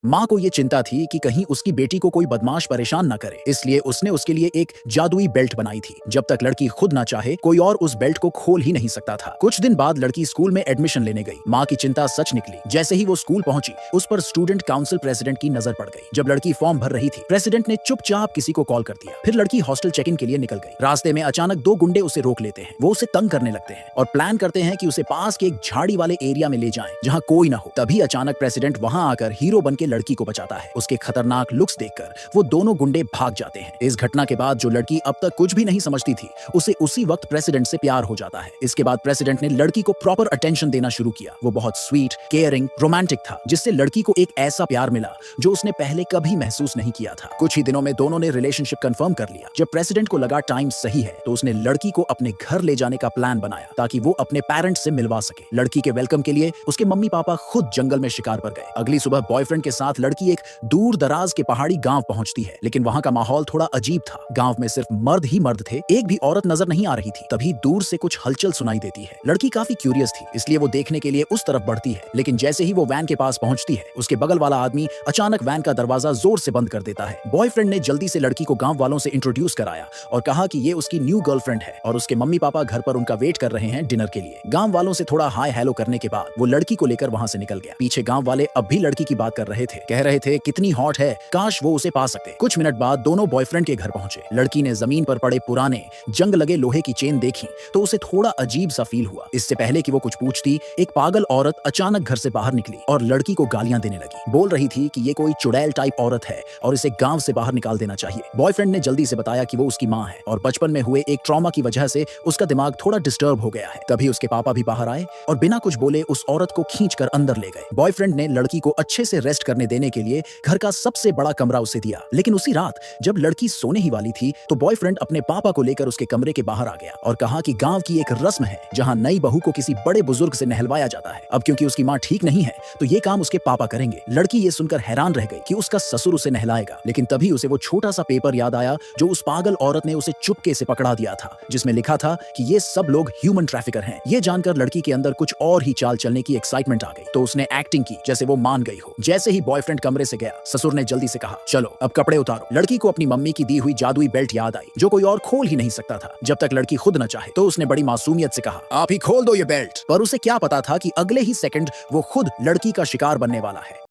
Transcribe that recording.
माँ को ये चिंता थी कि कहीं उसकी बेटी को कोई बदमाश परेशान न करे, इसलिए उसने उसके लिए एक जादुई बेल्ट बनाई थी। जब तक लड़की खुद ना चाहे कोई और उस बेल्ट को खोल ही नहीं सकता था। कुछ दिन बाद लड़की स्कूल में एडमिशन लेने गई। माँ की चिंता सच निकली। जैसे ही वो स्कूल पहुंची, उस पर स्टूडेंट काउंसिल प्रेसिडेंट की नजर पड़ गई। जब लड़की फॉर्म भर रही थी, प्रेसिडेंट ने चुपचाप किसी को कॉल कर दिया। फिर लड़की हॉस्टल चेक इन के लिए निकल गई। रास्ते में अचानक दो गुंडे उसे रोक लेते हैं। वो उसे तंग करने लगते हैं और प्लान करते हैं कि उसे पास के एक झाड़ी वाले एरिया में ले जाएं, जहां कोई ना हो। तभी अचानक प्रेसिडेंट वहां आकर हीरो बन के लड़की को बचाता है। उसके खतरनाक लुक्स देखकर वो दोनों गुंडे भाग जाते हैं। इस घटना के बाद जो लड़की अब तक कुछ भी नहीं समझती थी, उसे उसी वक्त प्रेसिडेंट से प्यार हो जाता है। इसके बाद प्रेसिडेंट ने लड़की को प्रॉपर अटेंशन देना शुरू किया। वो बहुत स्वीट, केयरिंग, रोमांटिक था, जिससे लड़की को एक ऐसा प्यार मिला जो उसने पहले कभी महसूस नहीं किया था। कुछ ही दिनों में दोनों ने रिलेशनशिप कंफर्म कर लिया। जब प्रेसिडेंट को लगा टाइम सही है, तो उसने लड़की को अपने घर ले जाने का प्लान बनाया ताकि वो अपने पेरेंट्स से मिलवा सके। लड़की के वेलकम के लिए उसके मम्मी पापा खुद जंगल में शिकार पर गए। अगली सुबह बॉयफ्रेंड के साथ लड़की एक दूर दराज के पहाड़ी गांव पहुंचती है, लेकिन वहां का माहौल थोड़ा अजीब था। गांव में सिर्फ मर्द ही मर्द थे, एक भी औरत नजर नहीं आ रही थी। तभी दूर से कुछ हलचल सुनाई देती है। लड़की काफी क्यूरियस थी, इसलिए वो देखने के लिए उस तरफ बढ़ती है। लेकिन जैसे ही वो वैन के पास पहुंचती है, उसके बगल वाला आदमी अचानक वैन का दरवाजा जोर से बंद कर देता है। बॉयफ्रेंड ने जल्दी से लड़की को गांव वालों से इंट्रोड्यूस कराया और कहा कि ये उसकी न्यू गर्लफ्रेंड है और उसके मम्मी पापा घर पर उनका वेट कर रहे हैं डिनर के लिए। गांव वालों से थोड़ा हाय हेलो करने के बाद वो लड़की को लेकर वहां से निकल गया। पीछे गांव वाले अब भी लड़की की बात कर रहे थे, कह रहे थे कितनी हॉट है, काश वो उसे पा सकते। कुछ मिनट बाद दोनों बॉयफ्रेंड के घर पहुंचे। लड़की ने जमीन पर पड़े पुराने जंग लगे लोहे की चेन देखी तो उसे थोड़ा अजीब सा फील हुआ। इससे पहले कि वो कुछ पूछती, एक पागल औरत अचानक घर से बाहर निकली और लड़की को गालियां देने लगी। बोल रही थी कि ये कोई चुड़ैल टाइप औरत है और इसे गांव से बाहर निकाल देना चाहिए। बॉयफ्रेंड ने जल्दी से बताया कि वो उसकी माँ है और बचपन में हुए एक ट्रॉमा की वजह से उसका दिमाग थोड़ा डिस्टर्ब हो गया है। तभी उसके पापा भी बाहर आए और बिना कुछ बोले उस औरत को खींचकर अंदर ले गए। बॉयफ्रेंड ने लड़की को अच्छे से रेस्ट करने देने के लिए घर का सबसे बड़ा कमरा उसे दिया। लेकिन उसी रात जब लड़की सोने ही वाली थी, तो बॉयफ्रेंड अपने पापा को लेकर उसके कमरे के बाहर आ गया और कहा कि गांव की एक रस्म है जहां नई बहू को किसी बड़े बुजुर्ग से नहलवाया जाता है। अब क्योंकि उसकी माँ ठीक नहीं है, तो ये काम उसके पापा करेंगे। लड़की ये सुनकर हैरान रह गई कि उसका ससुर उसे नहलाएगा। लेकिन तभी उसे वो छोटा सा पेपर याद आया जो उस पागल औरत ने उसे चुपके से पकड़ा दिया था, जिसमें लिखा था कि ये सब लोग ह्यूमन ट्रैफिकर हैं। ये जानकर लड़की के अंदर कुछ और ही चाल चलने की एक्साइटमेंट आ गई, तो उसने एक्टिंग की जैसे वो मान गई हो। जैसे ही बॉयफ्रेंड कमरे से गया, ससुर ने जल्दी से कहा, चलो अब कपड़े उतारो। लड़की को अपनी मम्मी की दी हुई जादुई बेल्ट याद आई, जो कोई और खोल ही नहीं सकता था जब तक लड़की खुद न चाहे। तो उसने बड़ी मासूमियत से कहा, आप ही खोल दो ये बेल्ट। पर उसे क्या पता था कि अगले ही सेकंड वो खुद लड़की का शिकार बनने वाला है।